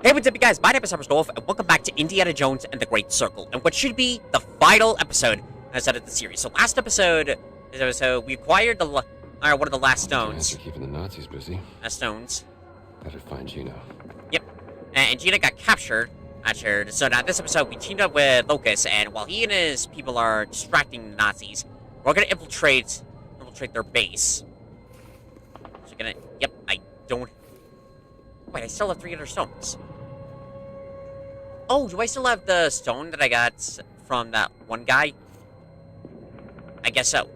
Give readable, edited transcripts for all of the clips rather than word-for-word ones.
Hey, what's up, you guys? My name is Wolf, and welcome back to Indiana Jones and the Great Circle, and what should be the final episode as out of the series. So, last episode, we acquired one of the last stones. Are keeping the Nazis busy. Stones. Better find Gina. Yep. And Gina got captured. So now this episode, we teamed up with Locust, and while he and his people are distracting the Nazis, we're gonna infiltrate their base. So yep, I don't. Wait, I still have 300 stones. Oh, do I still have the stone that I got from that one guy? I guess so.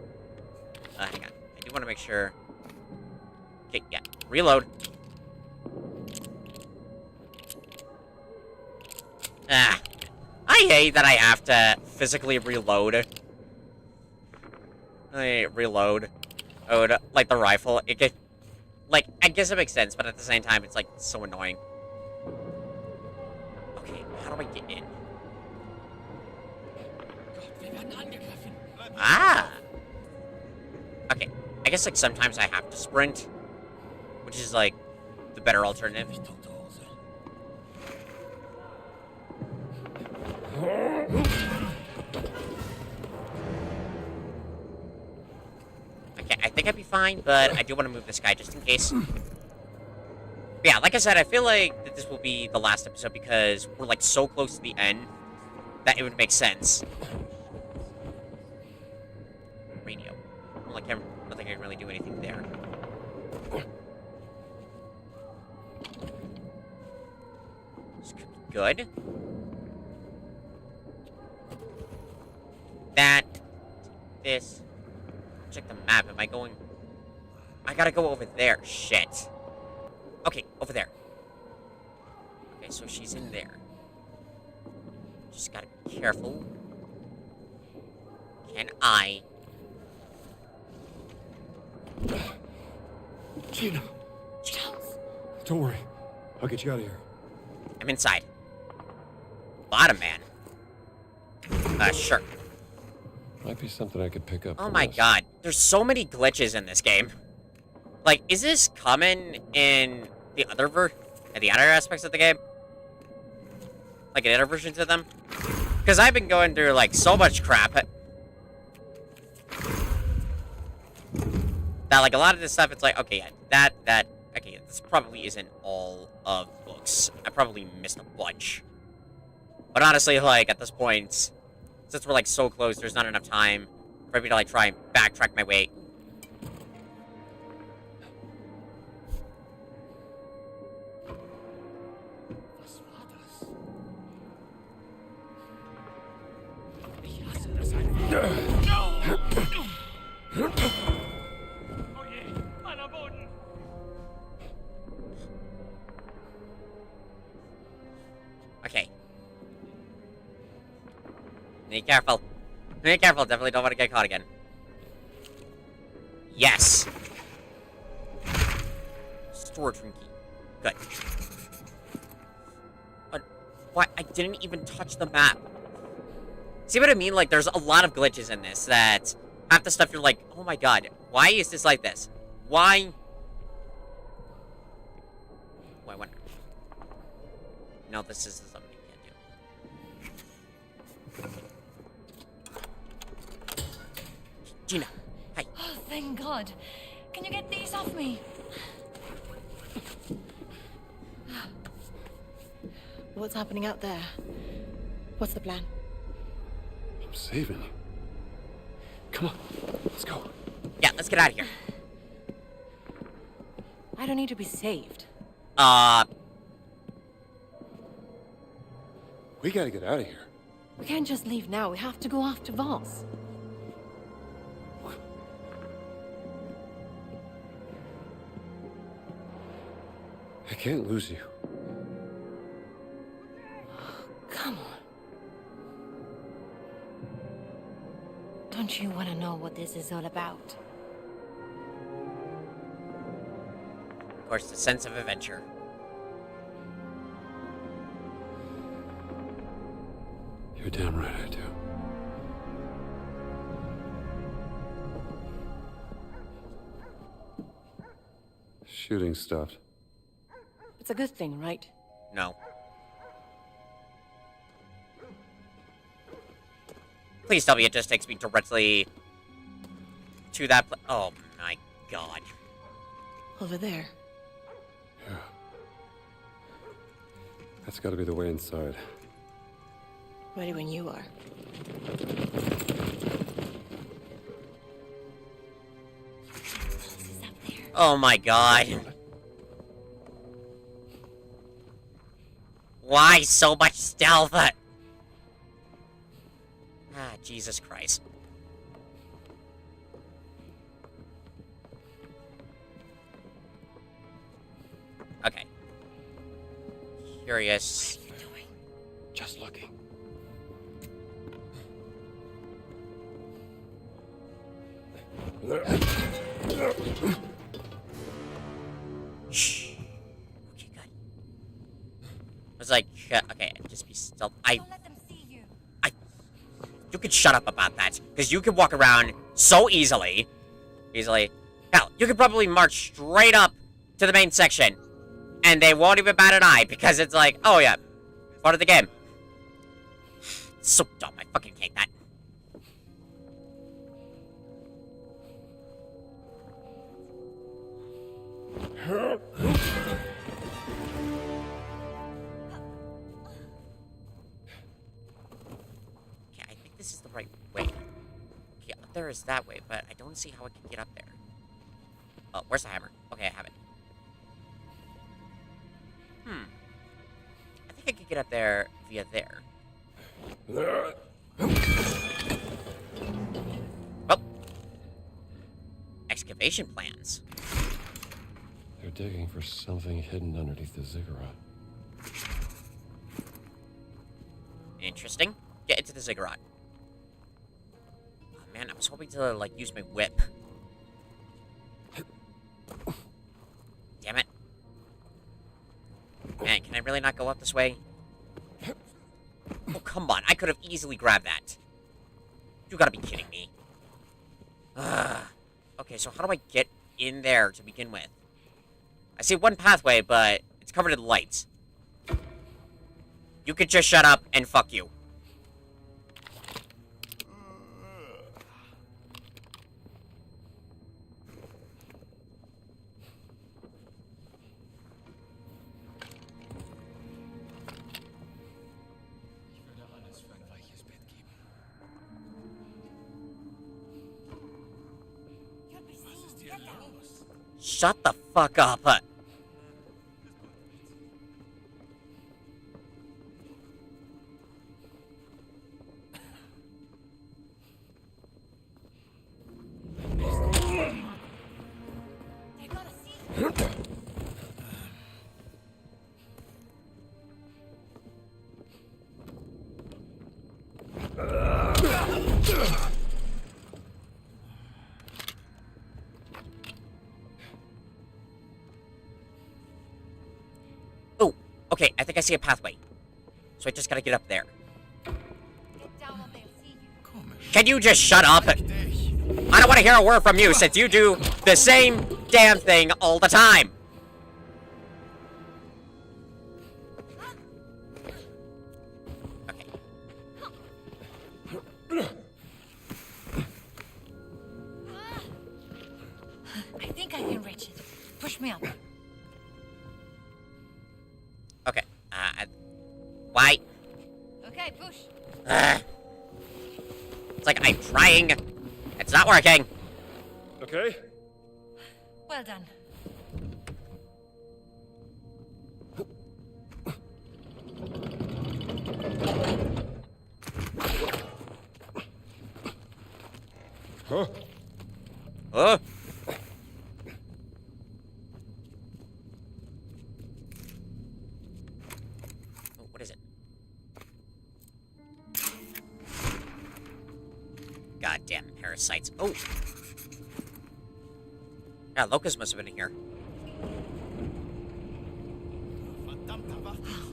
Hang on. I do want to make sure. Okay, yeah. Reload. I hate that I have to physically reload. Oh, like the rifle. I guess it makes sense, but at the same time, it's like so annoying. Okay, how do I get in? Ah! Okay, I guess like sometimes I have to sprint, which is like the better alternative. Okay, I think I'd be fine, but I do want to move this guy just in case. But yeah, like I said, I feel like that this will be the last episode because we're like so close to the end that it would make sense. Radio. Well, I don't think I can really do anything there. This could be good. This. Check the map. Am I going? I gotta go over there. Shit. Okay, over there. Okay, so she's in there. Just gotta be careful. Can I? Gina! Charles! Don't worry. I'll get you out of here. I'm inside. Bottom man. Sure. Might be something I could pick up. Oh my god. There's so many glitches in this game. Like, is this common in the other aspects of the game? Like, in other versions of them? Because I've been going through, like, so much crap. That, like, a lot of this stuff, it's like, okay, yeah, okay, this probably isn't all of the books. I probably missed a bunch. But honestly, like, at this point, since we're, like, so close, there's not enough time for me to, like, try and backtrack my way. Okay. Be careful. Be careful. Definitely don't want to get caught again. Yes. Storage room key. Good. But why? I didn't even touch the map. See what I mean? Like, there's a lot of glitches in this that half the stuff you're like, oh my god, why is this like this? Why? Why? What? No, this is something you can't do. Gina, hi. Oh, thank God. Can you get these off me? What's happening out there? What's the plan? I'm saving you. Come on, let's go. Yeah, let's get out of here. I don't need to be saved. We gotta get out of here. We can't just leave now. We have to go after Voss. I can't lose you. Come on. Don't you want to know what this is all about? Of course, the sense of adventure. You're damn right I do. Shooting stopped. It's a good thing, right? No. Please tell me it just takes me directly to that oh my god. Over there. Yeah. That's got to be the way inside. Ready when you are. This is up there. Oh my god. Why so much stealth? Ah, Jesus Christ. Okay. Curious. What are you doing? Just looking. Shh. Okay, good. I was like, okay, just be stealth. Don't let them see you. You could shut up about that, because you can walk around so easily. Hell, you could probably march straight up to the main section, and they won't even bat an eye, because it's like, oh yeah, part of the game. It's so dumb, I fucking hate that. Okay, I think this is the right way. Okay, up there is that way, but I don't see how I can get up there. Oh, where's the hammer? Okay, I have it. I think I could get up there via there. Oh. Excavation plans. They're digging for something hidden underneath the ziggurat. Interesting. Get into the ziggurat. Oh man, I was hoping to, like, use my whip. Damn it. Man, can I really not go up this way? Oh, come on. I could have easily grabbed that. You gotta be kidding me. Okay, so how do I get in there to begin with? I see one pathway, but it's covered in lights. You could just shut up and fuck you. Shut the fuck up. They're gonna see you. Oh, okay, I think I see a pathway. So I just gotta get up there. Get down or they'll see you. Can you just shut up? I don't want to hear a word from you since you do the same damn thing all the time. Okay. I think I can reach it. Push me up. Okay. Why? Okay, push. It's like I'm trying. It's not working. Okay. Well done. Huh? Oh. Oh, what is it? Goddamn parasites. Oh. Yeah, Locust must have been in here.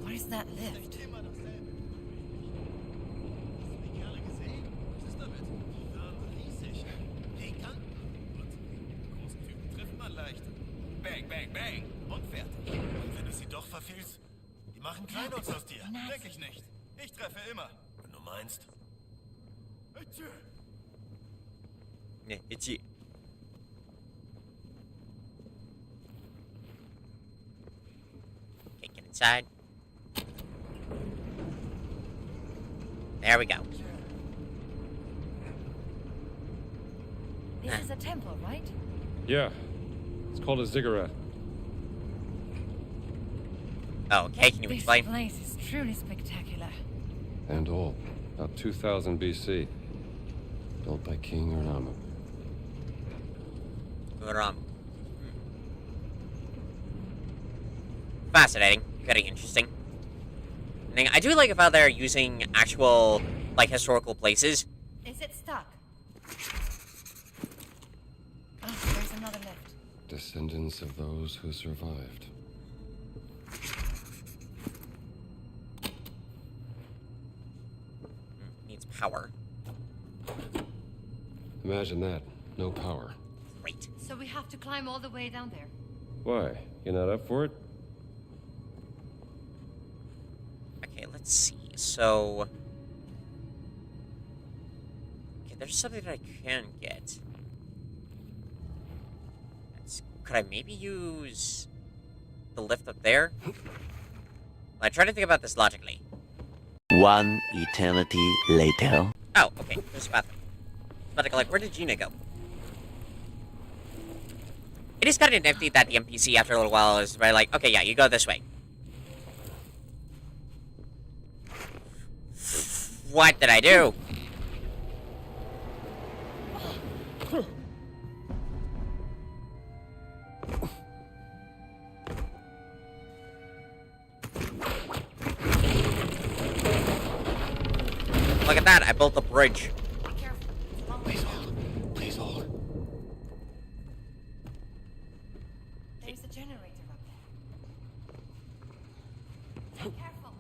Where's that lift? Bang, bang, bang. Und fertig. Und wenn du sie doch verfehlst, die machen Kleinholz aus dir. Nice. Denke ich nicht. Ich treffe immer. Wenn du meinst. Yeah, it's you. Okay, get inside. There we go. This is a temple, right? Yeah. It's called a ziggurat. Oh, okay, can you This explain? place is truly spectacular. And old. About 2000 BC. Built by King Urnama. Fascinating. Very interesting. And I do like how they're using actual, like, historical places. Is it stuck? Oh, there's another lift. Descendants of those who survived. Needs power. Imagine that. No power. Great. So we have to climb all the way down there. Why? You're not up for it? Okay, let's see. So... Okay, there's something that I can get. Could I maybe use the lift up there? I try to think about this logically. One eternity later. Oh, okay. There's a bathroom. But like, where did Gina go? It is kind of nifty that the NPC after a little while is very like, okay, yeah, you go this way. What did I do? Look at that, I built a bridge. Please hold. Please hold. There's a generator up there. Be careful.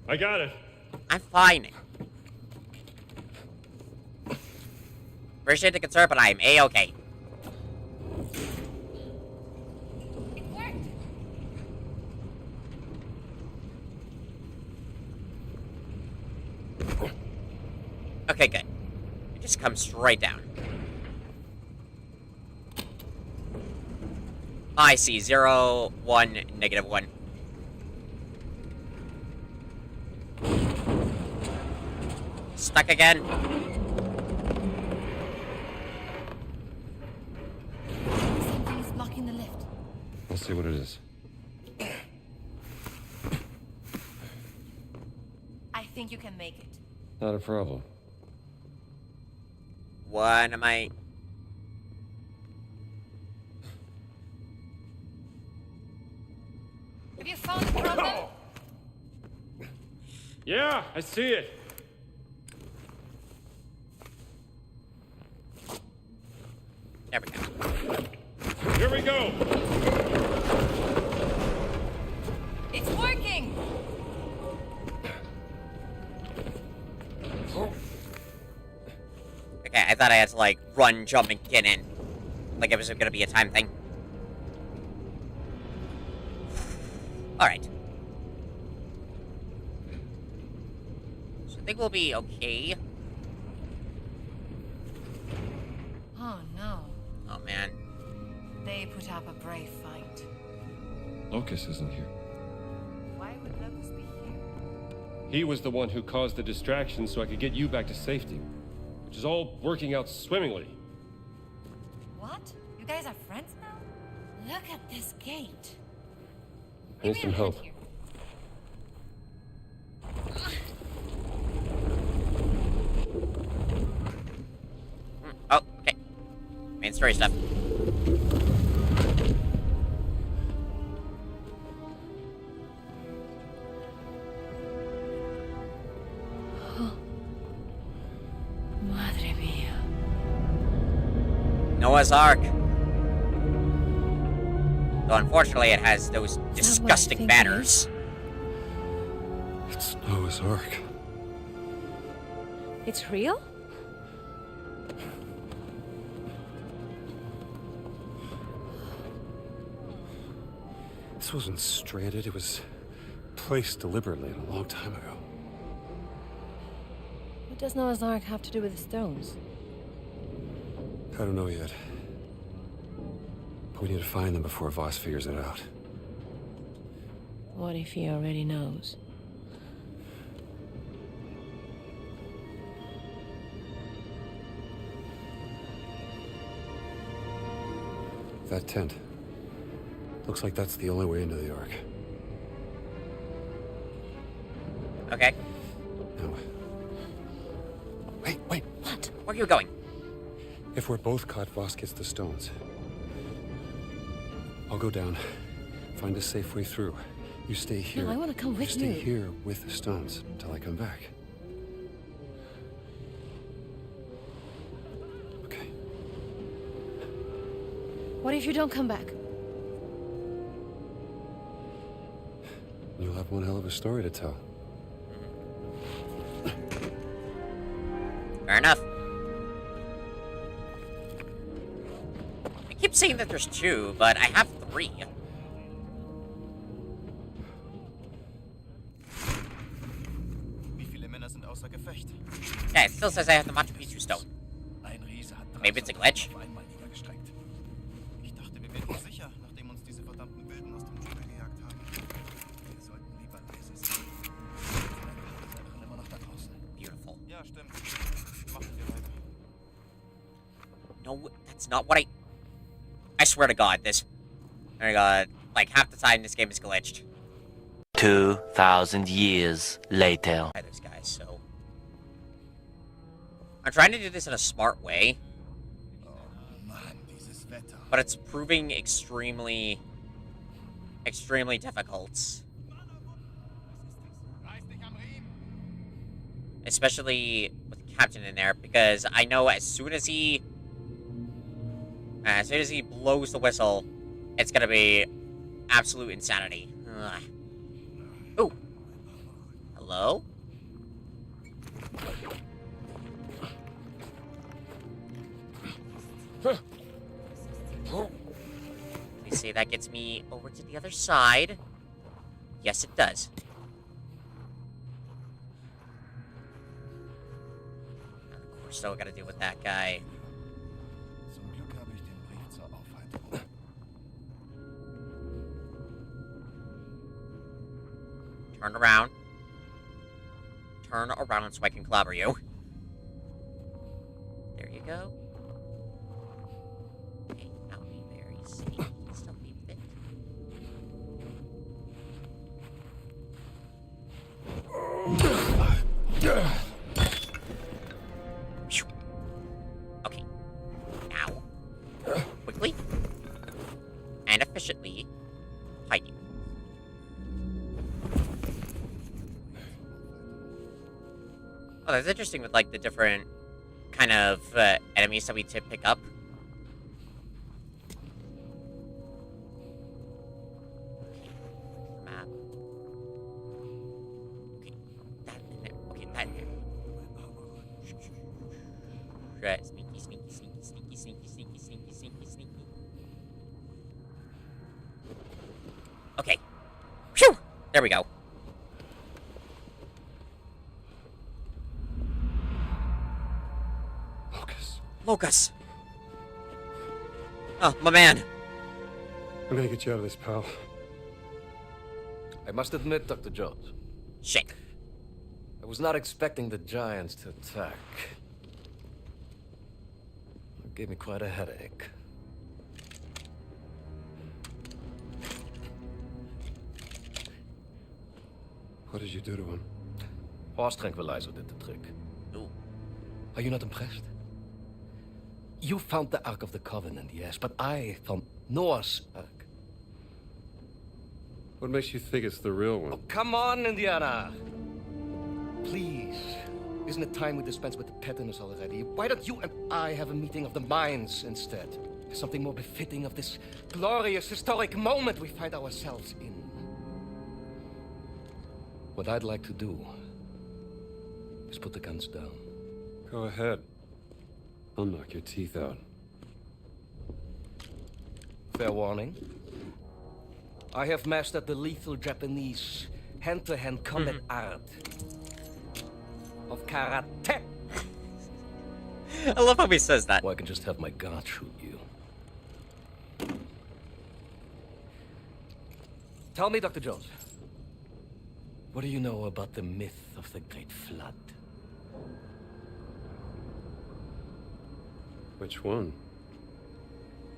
I got it. I'm fine. Appreciate the concern, but I'm A-okay. It worked. Okay, good. It just comes straight down. I see. 0, 1, -1. Stuck again. Something is blocking the lift. Let's see what it is. I think you can make it. Not a problem. What am I... Have you found the problem? Yeah, I see it. There we go. Here we go. It's working. Okay, I thought I had to, like, run, jump, and get in. Like it was gonna be a time thing. Alright. So I think we'll be okay. Oh no. Oh, man. They put up a brave fight. Locust isn't here. Why would Locust be here? He was the one who caused the distraction so I could get you back to safety. Which is all working out swimmingly. What? You guys are friends now? Look at this gate. I need Give some me a hand help. here. Oh, okay. Main story stuff. Madre mía. Noah's Ark. Though unfortunately it has those disgusting think it banners. It's Noah's Ark. It's real? This wasn't stranded, it was placed deliberately a long time ago. But What does Noah's Ark have to do with the stones? I don't know yet. But we need to find them before Voss figures it out. What if he already knows? That tent. Looks like that's the only way into the Ark. Okay. Now... Wait! What? Where are you going? If we're both caught, Voss gets the stones. I'll go down, find a safe way through. You stay here. No, I want to come with you. you. Stay here with the stones until I come back. Okay. What if you don't come back? You'll have one hell of a story to tell. Fair enough. I keep saying that there's 2, but I have 3. Wie viele Männer sind außer Gefecht? Yeah, it still says I have the Machu Picchu stone. Ein Riese hat Maybe it's a glitch. auf einmal niedergestreckt. Ich dachte, wir wären sicher, nachdem uns diese verdammten Wilden aus dem Dschungel gejagt haben. Wir sollten lieber leise sein. Die sind immer noch da draußen. Beautiful. Ja, stimmt. Machen wir weiter. No, that's not what I swear to God, this... Oh my God, like, half the time this game is glitched. 2,000 years later. By those guys, so... I'm trying to do this in a smart way, Oh Mann, dieses Wetter. but it's proving extremely difficult. Reiß dich am Riemen. Especially with the captain in there, because I know as soon as he blows the whistle, it's gonna be absolute insanity. Ugh. Ooh. Hello? Let me see, that gets me over to the other side. Yes, it does. And of course, still gotta deal with that guy. Zum Glück habe ich den Brief zur Aufheiterung. Turn around. Turn around so I can clobber you. There you go. Okay, I'll be very sneaky. Still be fit. Phew. Okay. Now, quickly and efficiently hide you. Oh, that's interesting with, like, the different kind of enemies that we pick up. Map. Okay, that in there. Okay, that in there. Right, sneaky, sneaky, sneaky, sneaky, sneaky, sneaky, sneaky, sneaky, sneaky. Okay. Phew! There we go. Lucas. Oh, my man. I'm gonna get you out of this, pal. I must admit, Dr. Jones, Shit. I was not expecting the giants to attack. It gave me quite a headache. What did you do to him? Horse tranquilizer did the trick. Ooh. Are you not impressed? You found the Ark of the Covenant, yes, but I found Noah's Ark. What makes you think it's the real one? Oh, come on, Indiana! Please. Isn't it time we dispense with the pettiness already? Why don't you and I have a meeting of the minds instead? Something more befitting of this glorious historic moment we find ourselves in. What I'd like to do is put the guns down. Go ahead. I'll knock your teeth out. Fair warning. I have mastered the lethal Japanese hand-to-hand combat art. of karate. I love how he says that. Or I can just have my guard shoot you. Tell me, Dr. Jones. What do you know about the myth of the Great Flood? Which one?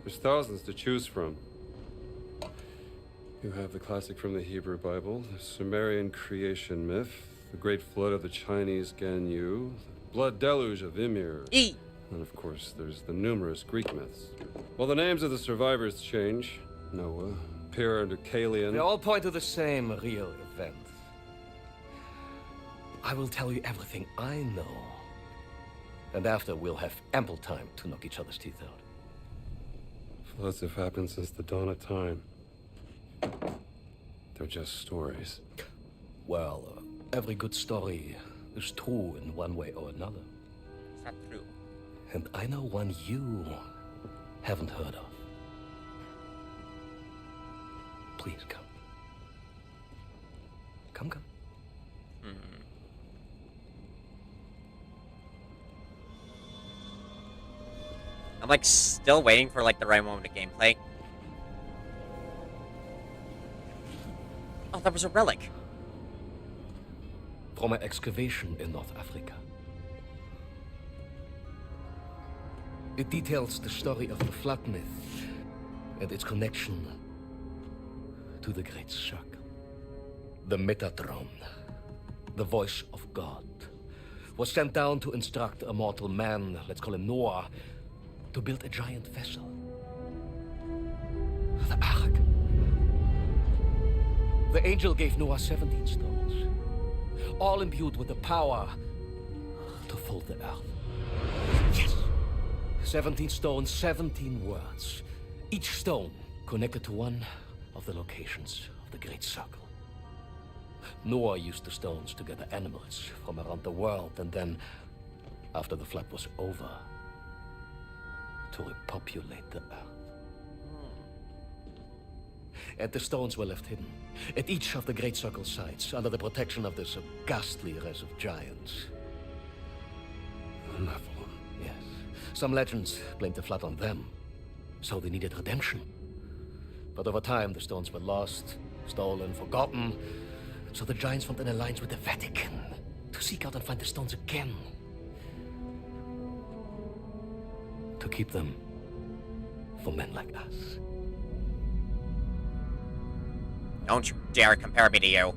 There's thousands to choose from. You have the classic from the Hebrew Bible, the Sumerian creation myth, the Great Flood of the Chinese Ganyu, the Blood Deluge of Ymir. E. And of course, there's the numerous Greek myths. Well, the names of the survivors change. Noah, Pyrrha, and Deucalion. They all point to the same real event. I will tell you everything I know. And after, we'll have ample time to knock each other's teeth out. Floods have happened since the dawn of time. They're just stories. Well, every good story is true in one way or another. It's not true. And I know one you haven't heard of. Please come. Come. I'm like still waiting for like the right moment of gameplay. Oh, that was a relic. From an excavation in North Africa. It details the story of the flood myth and its connection to the Great Circle. The Metatron, the voice of God, was sent down to instruct a mortal man, let's call him Noah, to build a giant vessel. The Ark. The angel gave Noah 17 stones, all imbued with the power to fold the earth. Yes! 17 stones, 17 words. Each stone connected to one of the locations of the Great Circle. Noah used the stones to gather animals from around the world, and then, after the flood was over, to repopulate the earth. And the stones were left hidden at each of the Great Circle sites under the protection of this ghastly race of giants. Nephilim. Yes. Some legends blamed the flood on them, so they needed redemption. But over time, the stones were lost, stolen, forgotten, so the giants formed an alliance with the Vatican to seek out and find the stones again. To keep them for men like us. Don't you dare compare me to you.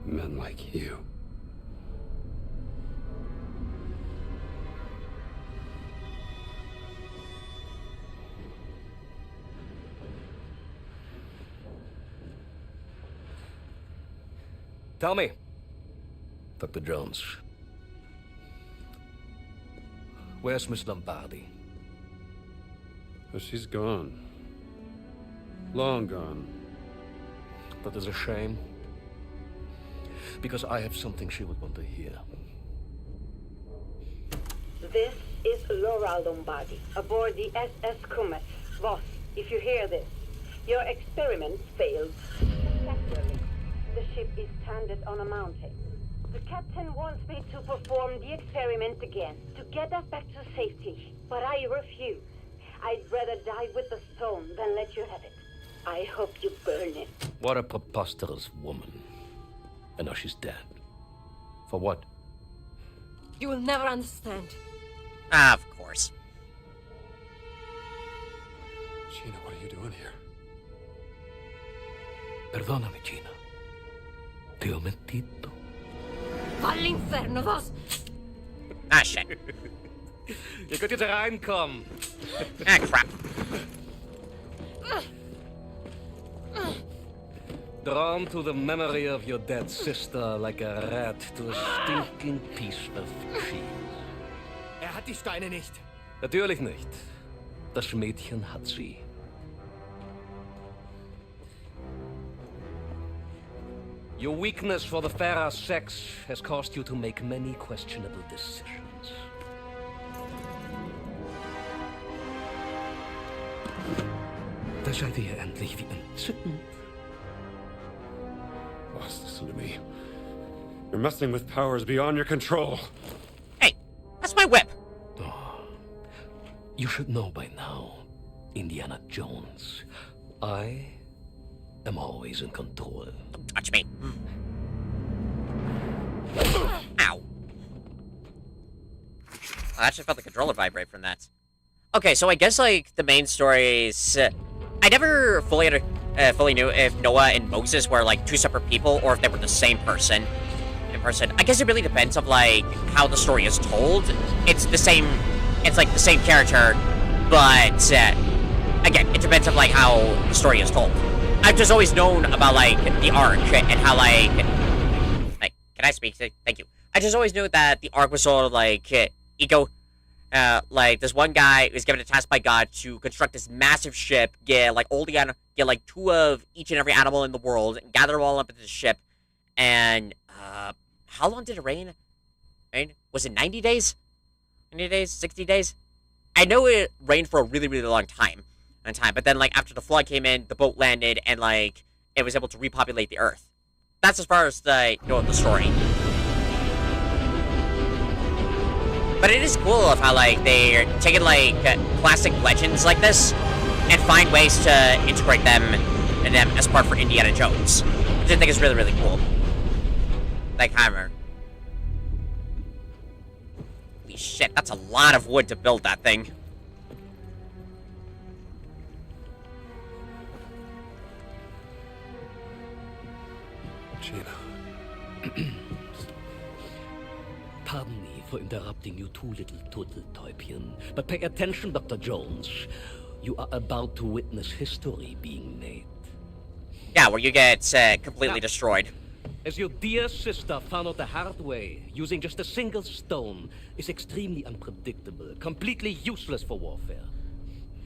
Men like you. Tell me, Dr. Jones, where's Miss Lombardi? But she's gone. Long gone. That is a shame. Because I have something she would want to hear. This is Laura Lombardi, aboard the SS Comet. Boss, if you hear this, your experiment failed spectacularly. The ship is stranded on a mountain. The captain wants me to perform the experiment again, to get us back to safety. But I refuse. I'd rather die with the stone than let you have it. I hope you burn it. What a preposterous woman. And now she's dead. For what? You will never understand. Ah, of course. Gina, what are you doing here? Perdóname, Gina. Ti ho mentito. Va all'inferno, vos! Ah, shit. Je kunt hier reinkommen. Ah, crap. Drawn to the memory of your dead sister like a rat to a stinking piece of cheese. Hat die Steine nicht. Natürlich nicht. Das Mädchen hat sie. Your weakness for the fairer sex has caused you to make many questionable decisions. Da seid ihr endlich wie entzückend. Boss, listen to me. You're messing with powers beyond your control. Hey, that's my whip. You should know by now, Indiana Jones. I am always in control. Don't touch me. Ow. I actually felt the controller vibrate from that. Okay, so I guess, like, the main story is... I never fully knew if Noah and Moses were, like, two separate people or if they were the same person. I guess it really depends of, like, how the story is told. It's the same... It's, like, the same character, but... again, it depends of, like, how the story is told. I've just always known about, like, the Ark and how, like... Like, can I speak? Thank you. I just always knew that the Ark was sort of, like, like, this one guy was given a task by God to construct this massive ship, get, like, like, 2 of each and every animal in the world, and gather them all up into the ship, and, how long did it rain? Was it 90 days? 90 days? 60 days? I know it rained for a really, really long time, but then, like, after the flood came in, the boat landed, and, like, it was able to repopulate the Earth. That's as far as the story. But it is cool of how, like, they're taking, like, classic legends like this and find ways to integrate them as part for Indiana Jones. Which I think is really, really cool. Like, hammer. Holy shit, that's a lot of wood to build that thing. Gina. Pardon me for interrupting you two little turtle-täubchen, but pay attention, Dr. Jones. You are about to witness history being made. Yeah, where you get completely destroyed. As your dear sister found out the hard way, using just a single stone is extremely unpredictable, completely useless for warfare.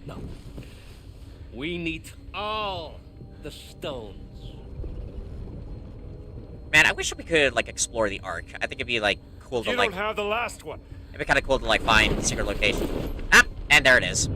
Now, we need all the stones. Man, I wish we could, like, explore the Ark. I think it'd be, like, cool to, You like... don't have the last one. It'd be kind of cool to, like, find a secret location. Ah, and there it is.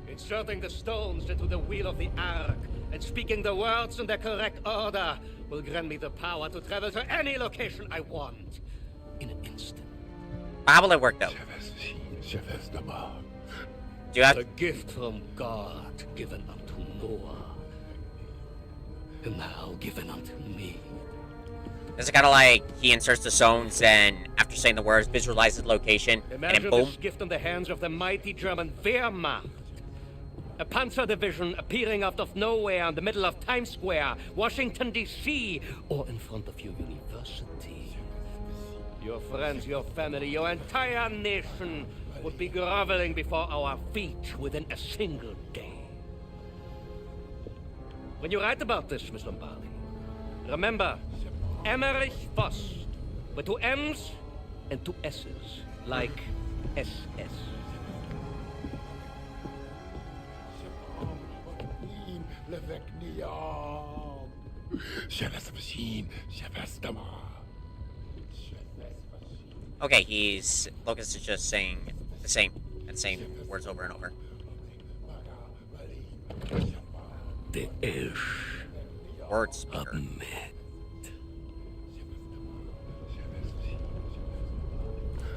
Inserting the stones into the wheel of the Ark and speaking the words in their correct order will grant me the power to travel to any location I want in an instant. How will it work, though? Do you have... A gift from God given unto Noah, and now given unto me. Is it kind of like he inserts the stones and after saying the words, visualizes the location, and Imagine then boom? this gift in the hands of the mighty German Wehrmacht. A panzer division appearing out of nowhere in the middle of Times Square, Washington, D.C., or in front of your university. Your friends, your family, your entire nation would be groveling before our feet within a single day. When you write about this, Miss Lombardi, remember, Emmerich Voss, with 2 M's and 2 S's, like SS. Okay, Lucas is just saying the same words over and over. The Ish Word speaker. Ahmed.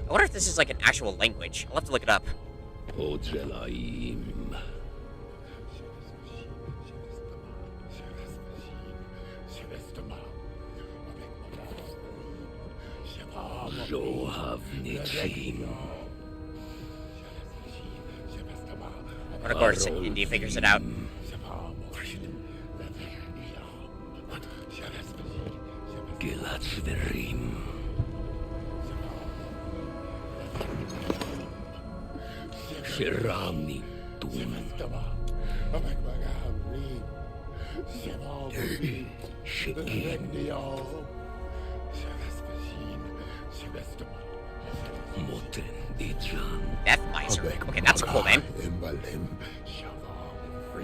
I wonder if this is like an actual language. I'll have to look it up. Ojelaim. Zohavnichim. But of course, Indy figures it out. Gilatzverim. Shirani Dum. Shein. Moten Idran. Death Miser. Okay, that's a cool name.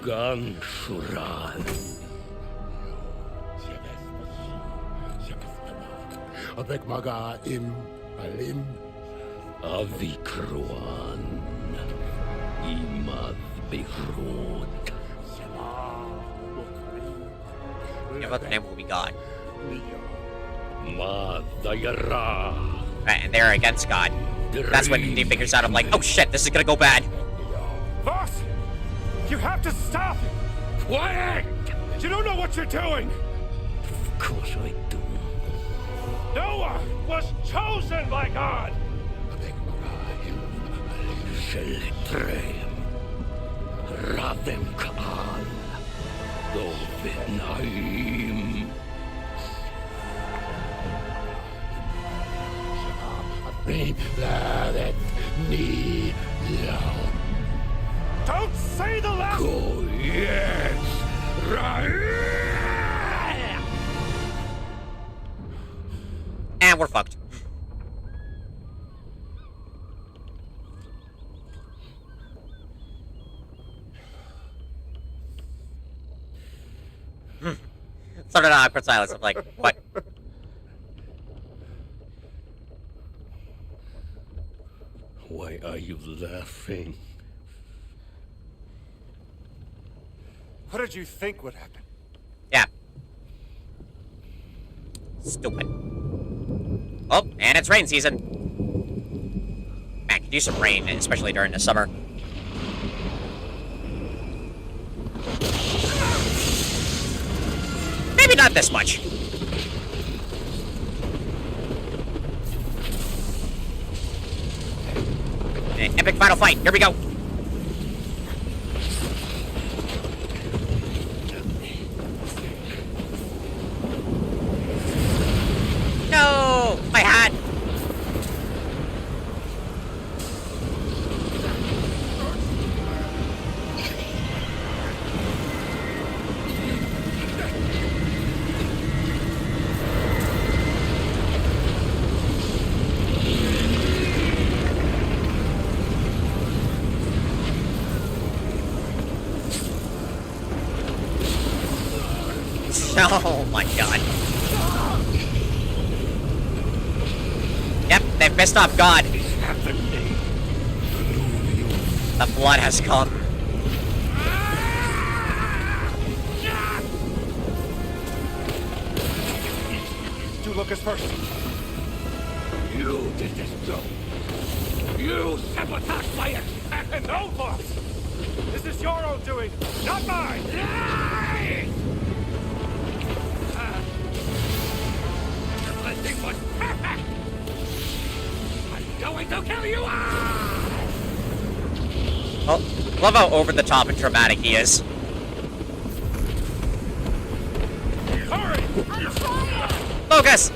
Gan Shural. Avec Maga im Alim. Avikruan. Imad Behrut. Give up the name will be God. Madayara. Right, and they're against God. That's when Indy figures out, I'm like, oh shit, this is gonna go bad. Boss! You have to stop! Quiet! You don't know what you're doing! Of course I do. Noah was chosen by God! Seletrem. Radem Kaal. Dovenaim. Ladet ni lao. Don't say the last... Go, yes. And we're fucked. Started an awkward silence. I'm like, what? Why are you laughing? What did you think would happen? Yeah. Stupid. Oh, and it's rain season. Man, could use some rain, especially during the summer. Maybe not this much. Okay, epic final fight. Here we go. No! My hat! Oh my god. Yep, they've messed up God. The blood has come. Do Lucas first. You did this, Joe. You sabotaged my experiment. No, boss! This is your own doing, not mine! Lies! Everything was perfect! I'm going to kill you all! Oh, love how over the top and dramatic he is. Hurry! Lucas!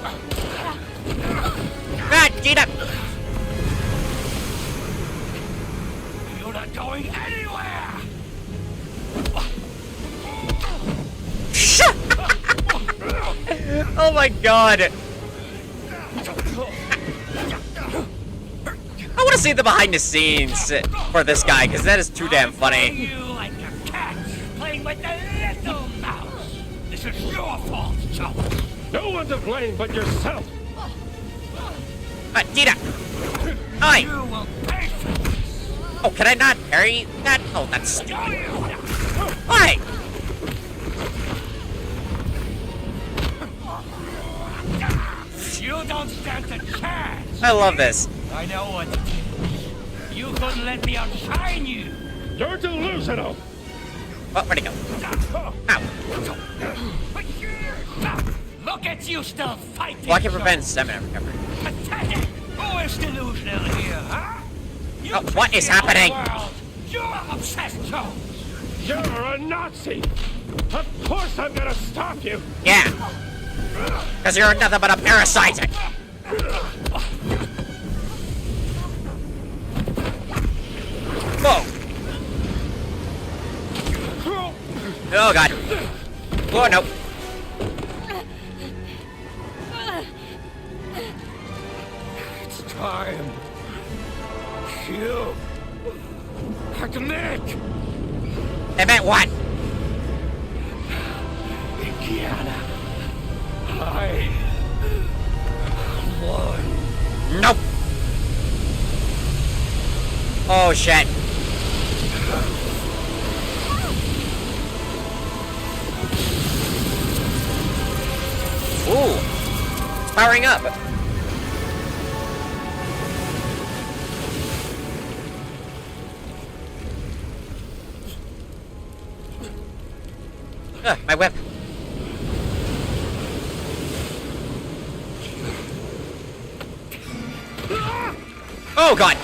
God, Gina! You're not going anywhere! Oh my god! I want to see the behind the scenes for this guy, because that is too damn funny. You like a cat playing with the little mouse. This is your fault, Joe. No one to blame but yourself! Gina! Oi! You will pay for this. Oh, can I not parry that? Oh, that's stupid. Show you now. Why? You don't stand a chance. I love this. I know what to do. You couldn't let me outshine you. You're delusional! Oh, where'd he go? Ow. Look at you still fighting. Block and prevent stamina recovery. Pathetic. Who is delusional here, huh? You What is think happening? the world. You're obsessed, Joe. You're a Nazi! Of course I'm gonna stop you! Yeah. Because you're nothing but a parasite. Whoa. Oh, God. Oh, no. It's time. You admit. Admit what? Gina, I won. Nope. Oh, shit. Ooh. It's powering up. My whip. Oh, God.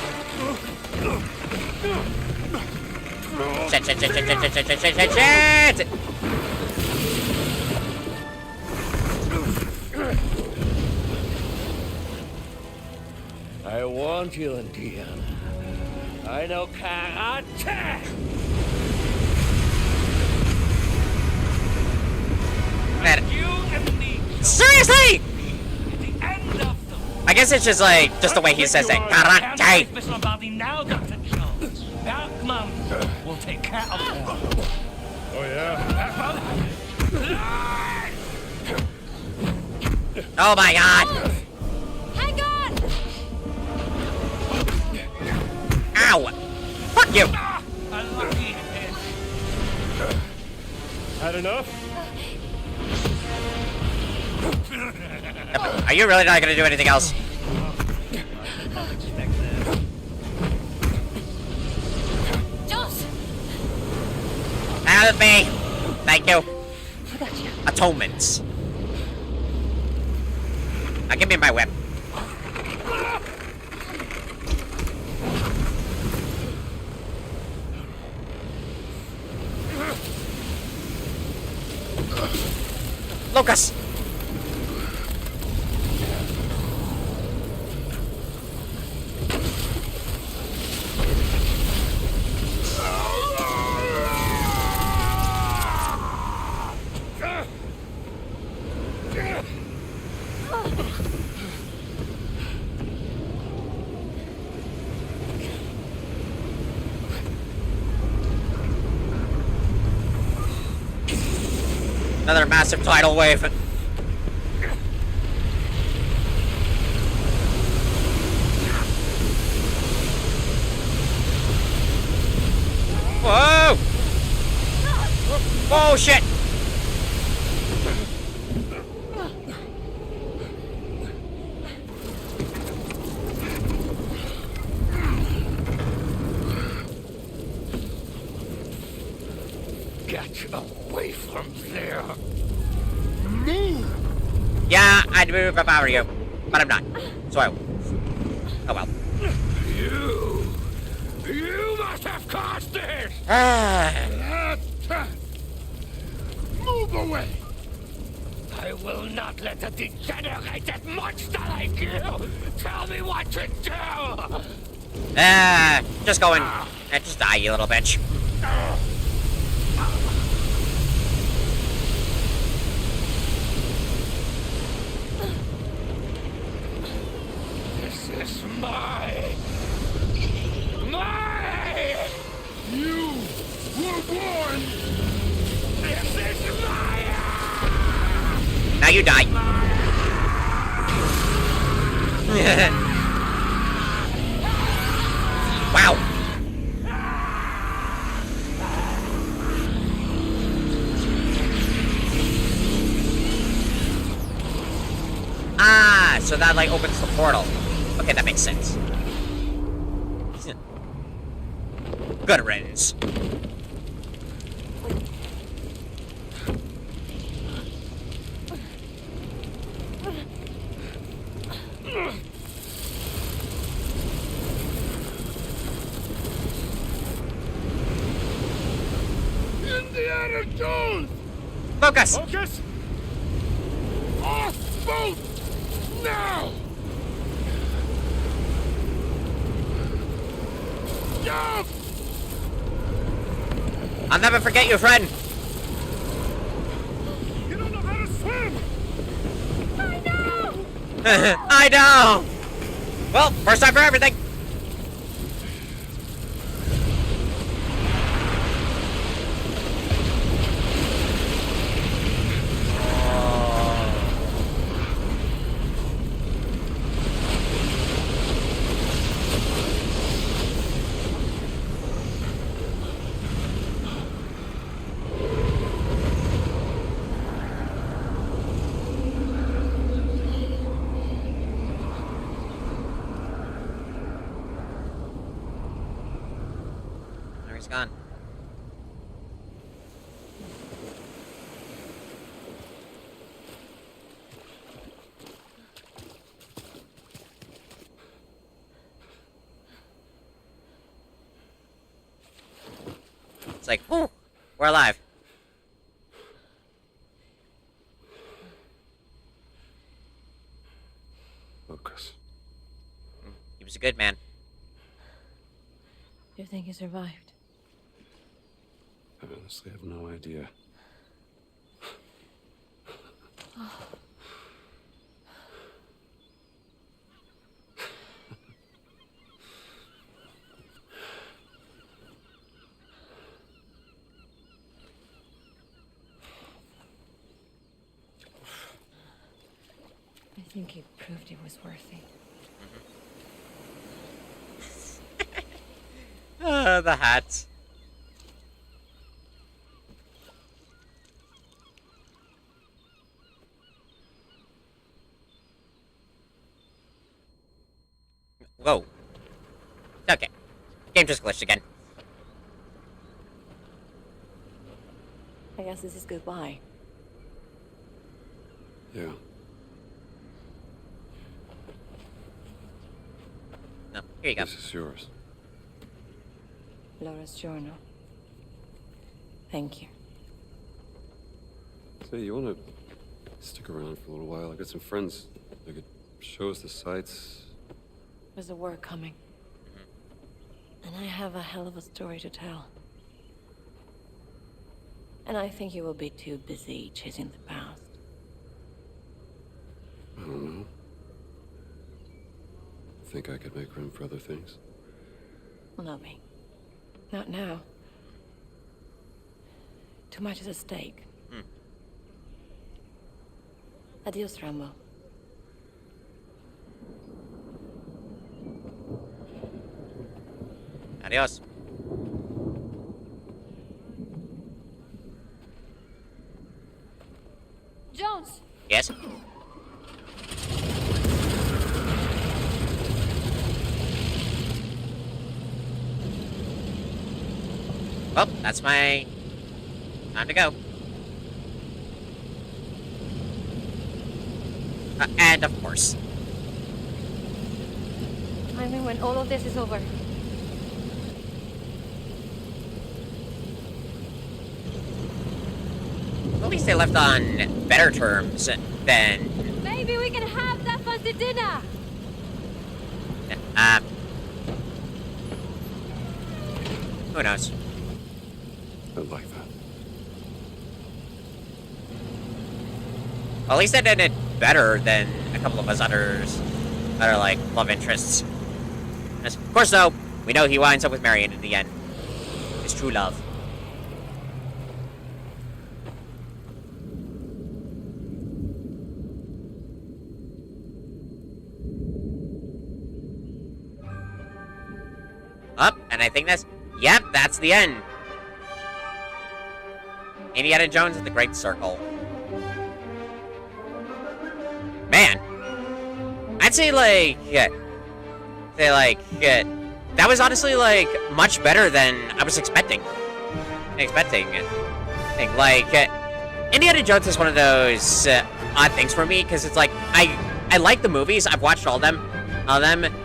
Shit, shit, shit, shit, shit, shit, shit, shit, shit, shit. I warned you, Indiana. I know karate! Man. You and me. Seriously? At the end of the I guess it's just like, just the way he says it. Karate. Mr. Lombardi now, Dr. Jones. Bergman will take care of her. Oh, yeah? Oh, my God. Hang on! Ow. Fuck you. A lucky hit. Had enough? Are you really not gonna do anything else? Josh! Help me. Thank you. Atonements. Now give me my whip. Lucas! Another massive tidal wave. Whoa! Oh shit! Get away from there. Yeah, I'd move if I were you, but I'm not. So I will. Oh well. You must have caused this! Move away! I will not let a degenerated monster like you tell me what to do! Just go and just die, you little bitch. This is my... You were born! This is mine! Now you die. Wow. Ah, so that like opens the portal. Okay, that makes sense. Good riddance. Indiana Jones! Lucas! Focus! Off boat! Now! Jump! I'll never forget you, friend. You don't know how to swim! I know! Well, first time for everything. he's gone. It's like, whew, we're alive. Lucas. He was a good man. Do you think he survived? I honestly have no idea. I think he proved he was worthy. The hat. Whoa. Okay. Game just glitched again. I guess this is goodbye. Yeah. No, here you go. This is yours. Laura's journal. Thank you. Say, you want to stick around for a little while? I got some friends. They could show us the sights. There's a war coming. And I have a hell of a story to tell. And I think you will be too busy chasing the past. I don't know. Think I could make room for other things? Lovey. Not now. Too much is at stake. Adios, Rambo. Adios. Jones! Yes? Well, that's my time to go. And of course. I mean, when all of this is over. At least they left on better terms than... Maybe we can have that fancy dinner! Who knows? I like that. Well, at least they did it better than a couple of us others that are like love interests. Yes, of course, though, we know he winds up with Marion in the end. His true love. Up, and I think yep, that's the end. Indiana Jones and the Great Circle. Man, I'd say that was honestly much better than I was expecting. Indiana Jones is one of those odd things for me because it's like I like the movies. I've watched all of them,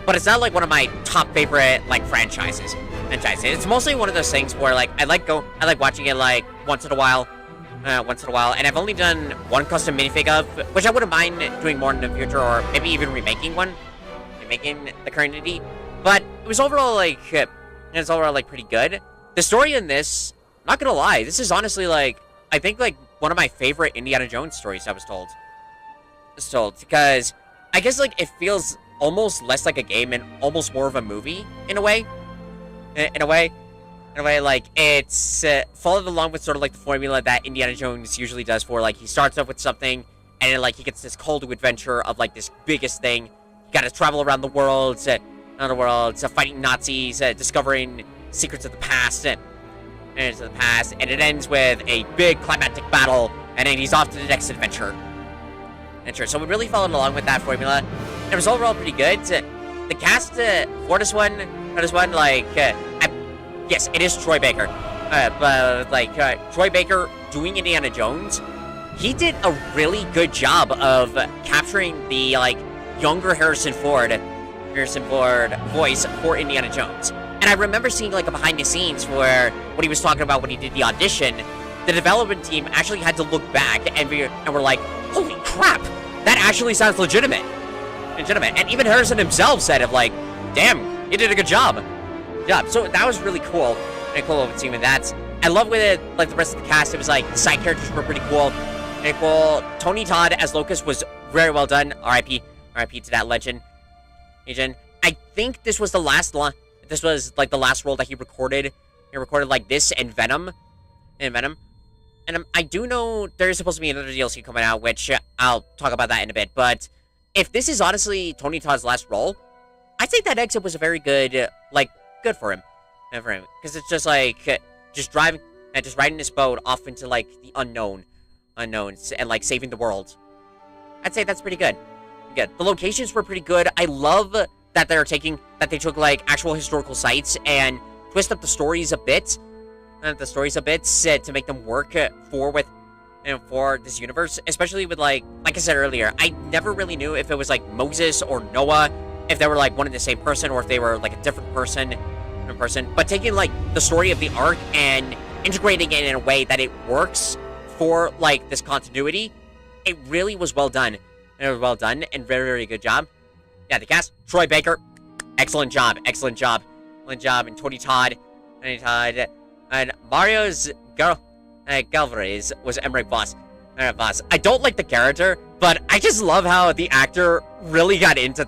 but it's not like one of my top favorite franchises. It's mostly one of those things where I like watching it once in a while, and I've only done one custom minifig of, which I wouldn't mind doing more in the future, or maybe even remaking the current Indy. But it was overall pretty good. The story in this, not gonna lie, this is honestly I think one of my favorite Indiana Jones stories I was told. Because I guess it feels almost less like a game and almost more of a movie in a way. It's followed along with sort of the formula that Indiana Jones usually does for he starts off with something and then he gets this call to adventure of this biggest thing. You gotta travel around the world, fighting Nazis, discovering secrets of the past, and it ends with a big climactic battle, and then he's off to the next adventure. So we really followed along with that formula. It was overall pretty good. The cast for this one, Yes, it is Troy Baker. But like Troy Baker doing Indiana Jones, he did a really good job of capturing the like younger Harrison Ford voice for Indiana Jones. And I remember seeing like a behind the scenes where when he was talking about when he did the audition, the development team actually had to look back and were like, holy crap, that actually sounds legitimate. And even Harrison himself said it, like, damn, you did a good job. So that was really cool. Really cool seeing that. I love with it, like the rest of the cast, it was like the side characters were pretty cool. Tony Todd as Locust was very well done. R.I.P. to that legend. I think this was the last this was like the last role that he recorded. He recorded like this and Venom. And I do know there's supposed to be another DLC coming out, which I'll talk about that in a bit. But if this is honestly Tony Todd's last role, I'd say that exit was a very good, like, good for him. Because it's just like, just driving, and just riding this boat off into like the unknowns, and like saving the world. I'd say that's pretty good. The locations were pretty good. I love that they took like actual historical sites and twist up the stories a bit. To make them work for this universe, especially with like I said earlier, I never really knew if it was like Moses or Noah, if they were like one and the same person, or if they were like a different person. But taking like the story of the Ark and integrating it in a way that it works for like this continuity, it really was well done. It was well done and very, very good job. Yeah, the cast: Troy Baker, excellent job, and Tony Todd, and Mario's Galvarez was Emmerich Voss. I don't like the character, but I just love how the actor really got into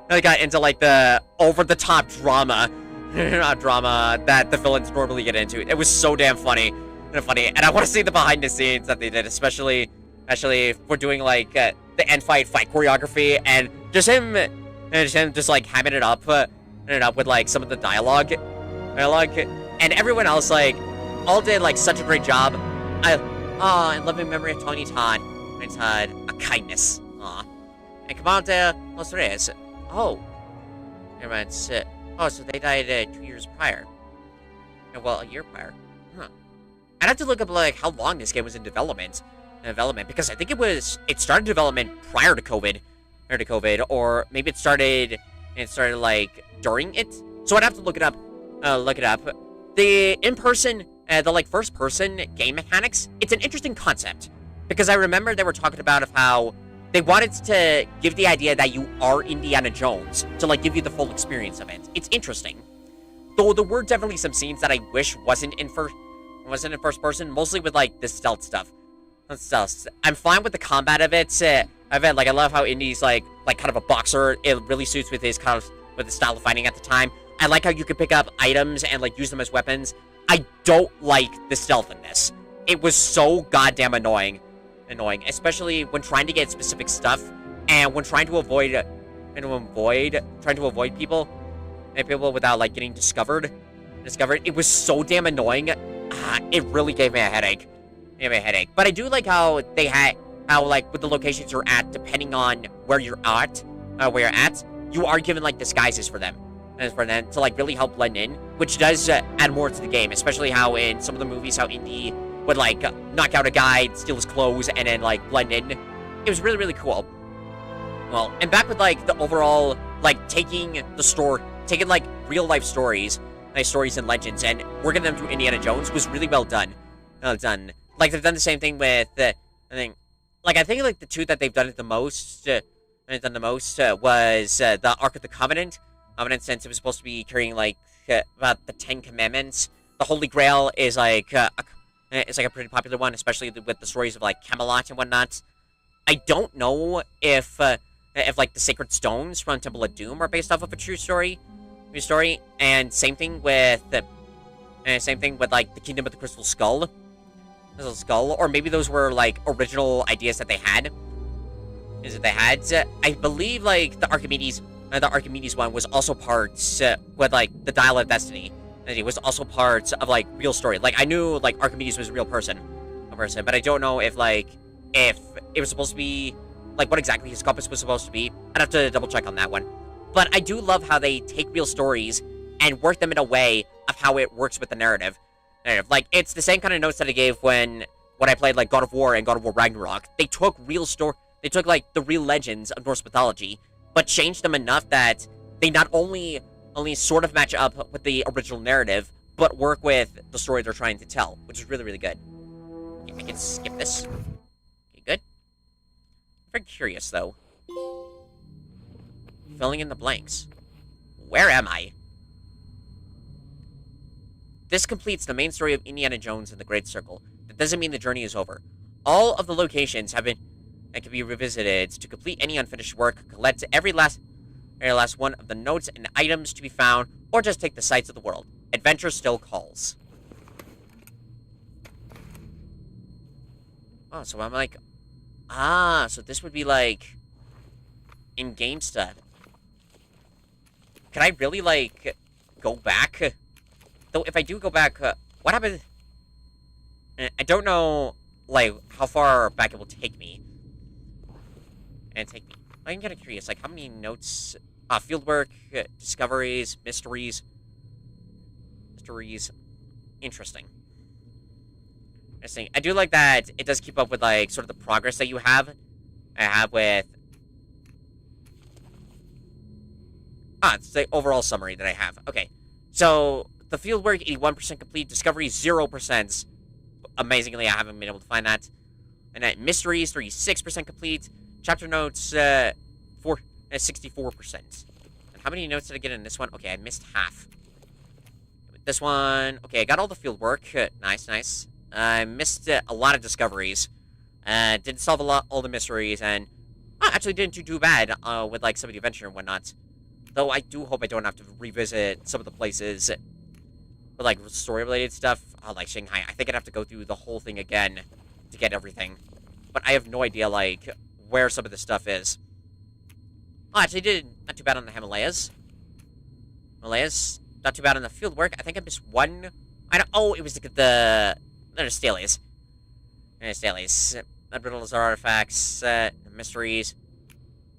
like the over-the-top drama that the villains normally get into. It was so damn funny, and I want to see the behind the scenes that they did, especially if we're doing like the end fight choreography, and just him just like hamming it up with like some of the dialogue, and everyone else like all did like such a great job. In loving memory of Tony Todd. A kindness. And Commander Los Reyes. Oh. Never mind. So they died 2 years prior. Well, a year prior. Huh. I'd have to look up like how long this game was in development. Because I think it started development prior to COVID, or maybe it started like during it. So I'd have to look it up. The in-person, the like first-person game mechanics, it's an interesting concept. Because I remember they were talking about how they wanted to give the idea that you are Indiana Jones to like give you the full experience of it. It's interesting. Though there were definitely some scenes that I wish wasn't in first person, mostly with like the stealth stuff. I'm fine with the combat of it. Like I love how Indy's like kind of a boxer. It really suits with his with his style of fighting at the time. I like how you can pick up items and like use them as weapons. I don't like the stealth in this. It was so goddamn annoying, especially when trying to get specific stuff and when trying to avoid people without like getting discovered. It was so damn annoying. It really gave me a headache. But I do like how like with the locations you're at, depending on where you're at, you are given like disguises for them to like really help blend in, which does add more to the game. Especially how in some of the movies, how Indy would like knock out a guy, steal his clothes, and then like blend in. It was really, really cool. Well, and back with like the overall like taking like real life stories, stories and legends, and working them through Indiana Jones was really well done. Like they've done the same thing with I think like the two that they've done it the most. Was the Ark of the Covenant. Since it was supposed to be carrying like about the 10 Commandments. The Holy Grail is like it's like a pretty popular one, especially with the stories of like Camelot and whatnot. I don't know if like the Sacred Stones from Temple of Doom are based off of a true story, and same thing with like the Kingdom of the Crystal Skull, or maybe those were like original ideas that they had. I believe like the Archimedes one was also part with like the Dial of Destiny. And it was also part of like real story. Like I knew like Archimedes was a real person, but I don't know if it was supposed to be like what exactly his compass was supposed to be. I'd have to double check on that one. But I do love how they take real stories and work them in a way of how it works with the narrative. Like, it's the same kind of notes that I gave when I played, like, God of War and God of War Ragnarok. They took they took, like, the real legends of Norse mythology, but changed them enough that they not only sort of match up with the original narrative, but work with the story they're trying to tell, which is really, really good. Okay, I can skip this. Okay, good. I'm very curious, though. Filling in the blanks. Where am I? This completes the main story of Indiana Jones and the Great Circle. That doesn't mean the journey is over. All of the locations have been and can be revisited to complete any unfinished work, collect every last one of the notes and items to be found, or just take the sights of the world. Adventure still calls. Oh, so I'm like, so this would be like in-game stuff. Can I really, like, go back? Though, if I do go back, what happens? I don't know, like, how far back it will take me. I'm kind of curious, like, how many notes, fieldwork, discoveries, mysteries. Interesting. I do like that it does keep up with, like, sort of the progress that you have. I have with... it's the overall summary that I have. Okay. So, the fieldwork, 81% complete. Discovery, 0%. Amazingly, I haven't been able to find that. And then mysteries, 36% complete. Chapter notes, 64%. And how many notes did I get in this one? Okay, I missed half. With this one, okay, I got all the fieldwork. Nice. I missed a lot of discoveries. Didn't solve all the mysteries, and actually didn't do too bad with, like, some of the adventure and whatnot. Though I do hope I don't have to revisit some of the places with, like, story-related stuff. Like Shanghai. I think I'd have to go through the whole thing again to get everything. But I have no idea, like, where some of this stuff is. Oh, actually did not too bad on the Himalayas. Not too bad on the fieldwork. I think I missed one. It was the Staleys. Staleys. Riddles, artifacts, mysteries.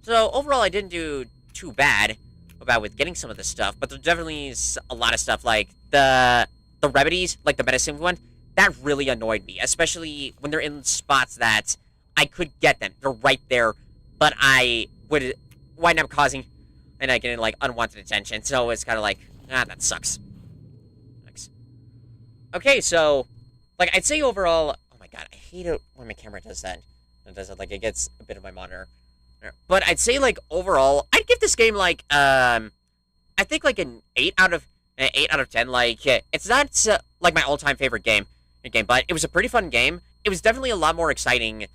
So, overall, I didn't do too bad with getting some of this stuff, but there definitely is a lot of stuff, like the remedies, like the medicine one, that really annoyed me, especially when they're in spots that I could get them. They're right there, but I would wind up causing and getting, like, unwanted attention, so it's kind of like, that sucks. Okay, so, like, I'd say overall, oh my god, I hate it when my camera does that. Like, it gets a bit of my monitor. But I'd say, like, overall, I'd give this game, like, I think, like, an 8 out of 10. Like, it's not, like, my all-time favorite game, but it was a pretty fun game. It was definitely a lot more exciting. It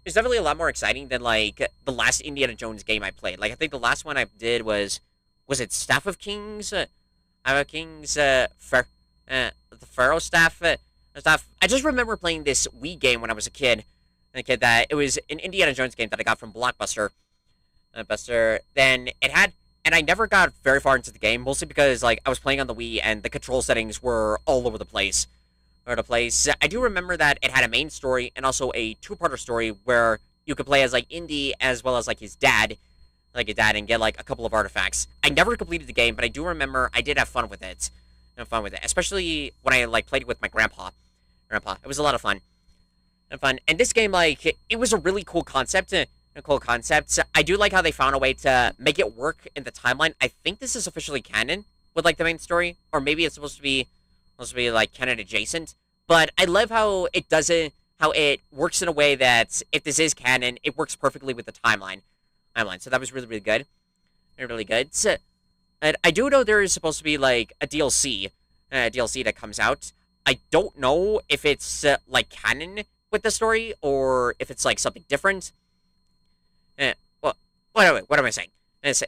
was definitely a lot more exciting than, like, the last Indiana Jones game I played. Like, I think the last one I did was it Staff of Kings? The Pharaoh Staff? I just remember playing this Wii game when I was a kid. That it was an Indiana Jones game that I got from Blockbuster. Then it had, and I never got very far into the game, mostly because, like, I was playing on the Wii and the control settings were all over the place. I do remember that it had a main story and also a two-parter story where you could play as, like, Indy as well as, like, his dad, and get, like, a couple of artifacts. I never completed the game, but I do remember I did have fun with it. Especially when I, like, played it with my grandpa. It was a lot of fun. And this game, like, it was a really cool concept. I do like how they found a way to make it work in the timeline. I think this is officially canon with, like, the main story, or maybe it's supposed to be like canon adjacent. But I love how it does it, how it works in a way that if this is canon, it works perfectly with the timeline. So that was really, really good. Really good. And I do know there is supposed to be, like, a DLC that comes out. I don't know if it's like canon with the story, or if it's, like, something different. What am I saying?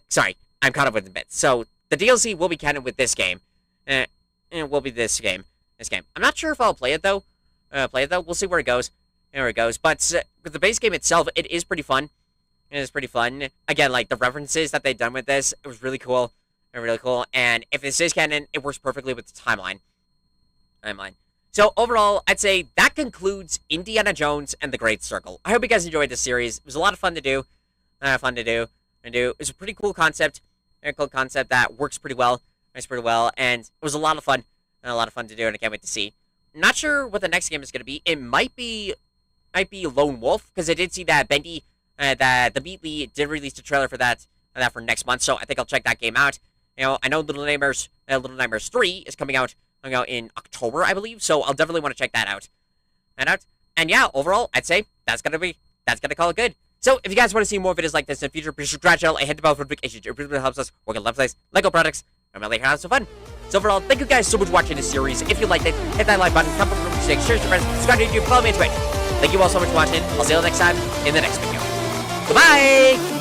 Sorry, I'm caught up with the bit. So, the DLC will be canon with this game. It will be this game. I'm not sure if I'll play it, though. We'll see where it goes. But, with the base game itself, it is pretty fun. Again, like, the references that they've done with this, it was really cool. And if this is canon, it works perfectly with the timeline. So, overall, I'd say that concludes Indiana Jones and the Great Circle. I hope you guys enjoyed this series. It was a lot of fun to do. It's a pretty cool concept. A cool concept that works pretty well Nice pretty well, and it was a lot of fun. And a lot of fun to do, and I can't wait to see. Not sure what the next game is going to be. It might be Lone Wolf, because I did see that Bendy, that the Beatly did release the trailer for that for next month, so I think I'll check that game out. You know, I know Little Nightmares 3 is coming out in October, I believe, so I'll definitely want to check that out. And yeah, overall, I'd say that's gonna call it good. So if you guys want to see more videos like this in the future, be sure to subscribe to the channel and hit the bell for notifications. It really helps us work on Let's Plays, Lego products, and really have some fun. So overall, thank you guys so much for watching this series. If you liked it, hit that like button, comment, share to your friends, subscribe to YouTube, follow me on Twitch. Thank you all so much for watching. I'll see you all next time in the next video. Goodbye!